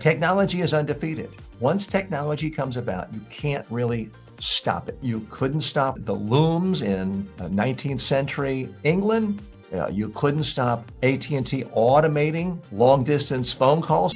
Technology is undefeated. Once technology comes about, you can't really stop it. You couldn't stop the looms in 19th century England. You couldn't stop AT&T automating long-distance phone calls.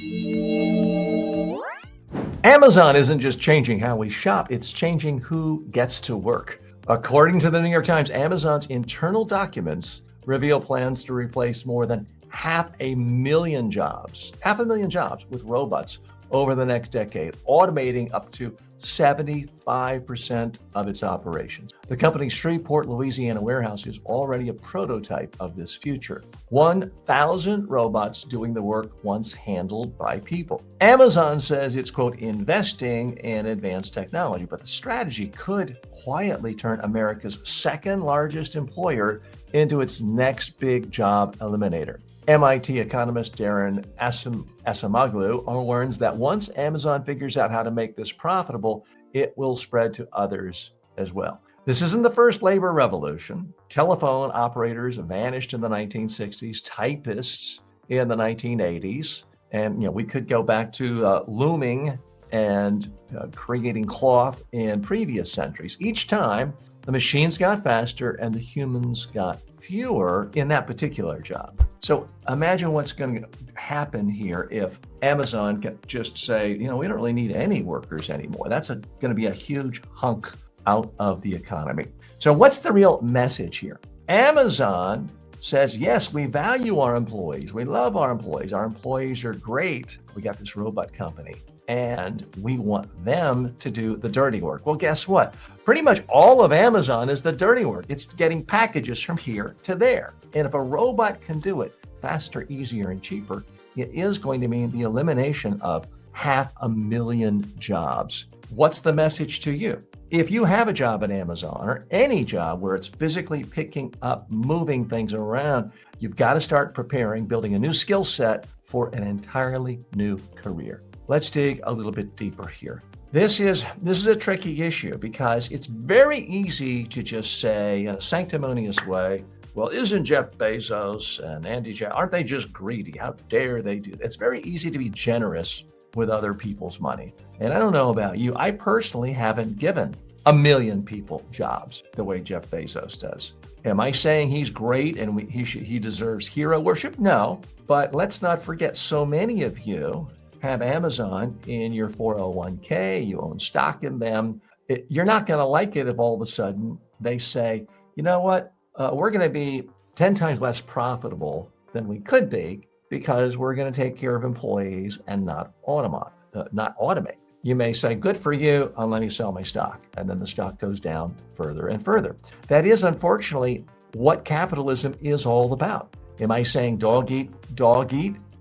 Amazon isn't just changing how we shop, it's changing who gets to work. According to the New York Times, Amazon's internal documents reveal plans to replace more than 500,000 jobs, 500,000 jobs with robots over the next decade, automating up to 75% of its operations. The company's Shreveport, Louisiana warehouse is already a prototype of this future. 1,000 robots doing the work once handled by people. Amazon says it's, quote, investing in advanced technology, but the strategy could quietly turn America's second largest employer into its next big job eliminator. MIT economist Darren Asimoglu warns that once Amazon figures out how to make this profitable, it will spread to others as well. This isn't the first labor revolution. Telephone operators vanished in the 1960s, typists in the 1980s, and we could go back to looming and creating cloth in previous centuries. Each time, the machines got faster and the humans got fewer in that particular job. So imagine what's going to happen here if Amazon can just say, we don't really need any workers anymore. That's going to be a huge hunk out of the economy. So what's the real message here? Amazon says, yes, we value our employees. We love our employees. Our employees are great. We got this robot company and we want them to do the dirty work. Well, guess what? Pretty much all of Amazon is the dirty work. It's getting packages from here to there. And if a robot can do it faster, easier, and cheaper, it is going to mean the elimination of 500,000 jobs. What's the message to you? If you have a job at Amazon or any job where it's physically picking up, moving things around, you've got to start preparing, building a new skill set for an entirely new career. Let's dig a little bit deeper here. This is a tricky issue because it's very easy to just say in a sanctimonious way, well, isn't Jeff Bezos and Andy Jack, aren't they just greedy? How dare they do that? It's very easy to be generous with other people's money. And I don't know about you, I personally haven't given 1 million people jobs the way Jeff Bezos does. Am I saying he's great and he deserves hero worship? No, but let's not forget so many of you have Amazon in your 401k, you own stock in them. You're not going to like it if all of a sudden they say, you know what, we're going to be 10 times less profitable than we could be because we're going to take care of employees and not automate. You may say, good for you, I'll let you sell my stock. And then the stock goes down further and further. That is unfortunately what capitalism is all about. Am I saying dog eat,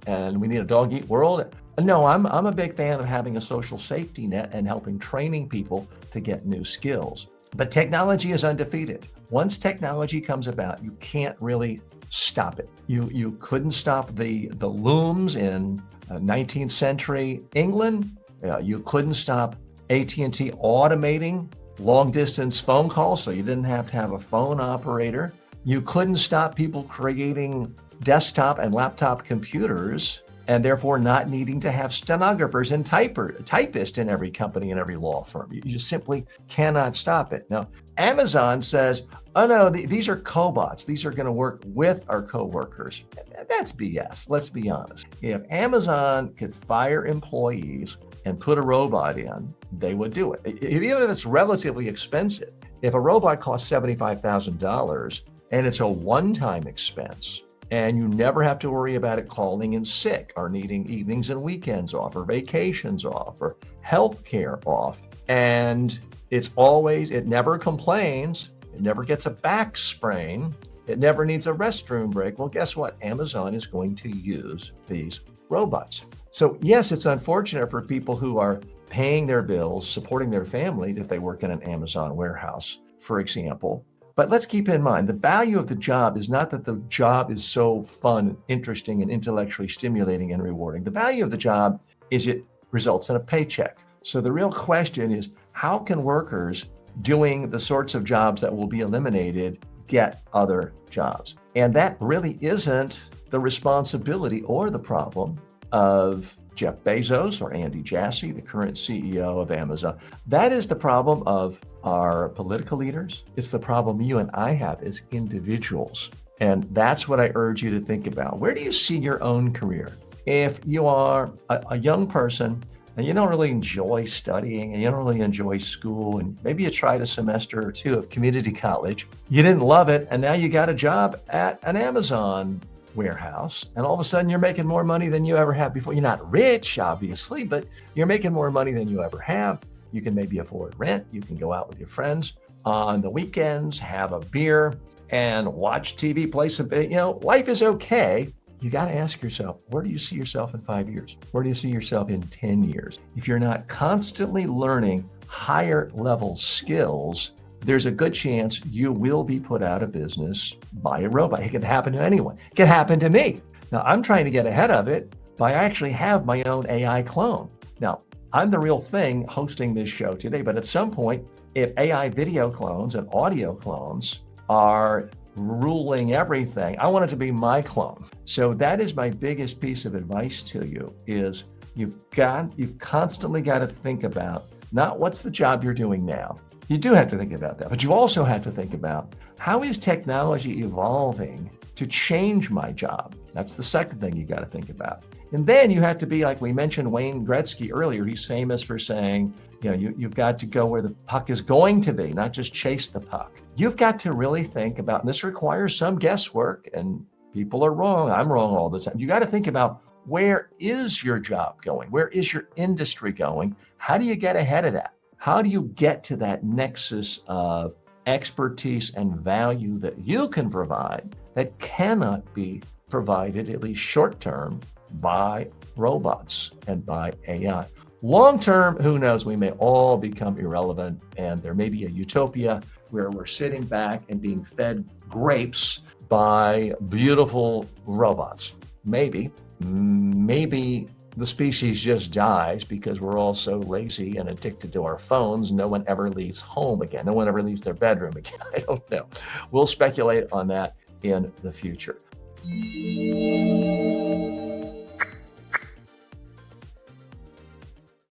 and we need a dog eat world? No, I'm a big fan of having a social safety net and helping training people to get new skills. But technology is undefeated. Once technology comes about, you can't really stop it. You couldn't stop the looms in 19th century England. You couldn't stop AT&T automating long-distance phone calls, so you didn't have to have a phone operator. You couldn't stop people creating desktop and laptop computers and therefore not needing to have stenographers and typists in every company and every law firm. You just simply cannot stop it. Now, Amazon says, oh no, these are cobots. These are going to work with our coworkers. That's BS. Let's be honest. If Amazon could fire employees and put a robot in, they would do it. Even if it's relatively expensive. If a robot costs $75,000 and it's a one-time expense, and you never have to worry about it calling in sick or needing evenings and weekends off or vacations off or health care off. And it never complains. It never gets a back sprain. It never needs a restroom break. Well, guess what? Amazon is going to use these robots. So yes, it's unfortunate for people who are paying their bills, supporting their family if they work in an Amazon warehouse, for example. But let's keep in mind, the value of the job is not that the job is so fun, interesting, and intellectually stimulating and rewarding. The value of the job is it results in a paycheck. So the real question is, how can workers doing the sorts of jobs that will be eliminated get other jobs? And that really isn't the responsibility or the problem of Jeff Bezos or Andy Jassy, the current CEO of Amazon. That is the problem of our political leaders. It's the problem you and I have as individuals. And that's what I urge you to think about. Where do you see your own career? If you are a young person and you don't really enjoy studying and you don't really enjoy school, and maybe you tried a semester or two of community college, you didn't love it, and now you got a job at an Amazon warehouse, and all of a sudden you're making more money than you ever have before. You're not rich, obviously, but you're making more money than you ever have. You can maybe afford rent. You can go out with your friends on the weekends, have a beer, and watch TV, play some, life is okay. You got to ask yourself, where do you see yourself in 5 years? Where do you see yourself in 10 years? If you're not constantly learning higher level skills, there's a good chance you will be put out of business by a robot. It can happen to anyone. It can happen to me. Now, I'm trying to get ahead of it by I actually have my own AI clone. Now, I'm the real thing hosting this show today, but at some point, if AI video clones and audio clones are ruling everything, I want it to be my clone. So that is my biggest piece of advice to you is you've constantly got to think about not what's the job you're doing now. You do have to think about that, but you also have to think about how is technology evolving to change my job? That's the second thing you got to think about. And then you have to be, like we mentioned Wayne Gretzky earlier, he's famous for saying, you've got to go where the puck is going to be, not just chase the puck. You've got to really think about, and this requires some guesswork, and people are wrong. I'm wrong all the time. You got to think about, where is your job going? Where is your industry going? How do you get ahead of that? How do you get to that nexus of expertise and value that you can provide that cannot be provided, at least short term, by robots and by AI? Long term, who knows? We may all become irrelevant, and there may be a utopia where we're sitting back and being fed grapes by beautiful robots. Maybe the species just dies because we're all so lazy and addicted to our phones. No one ever leaves home again. No one ever leaves their bedroom again. I don't know. We'll speculate on that in the future.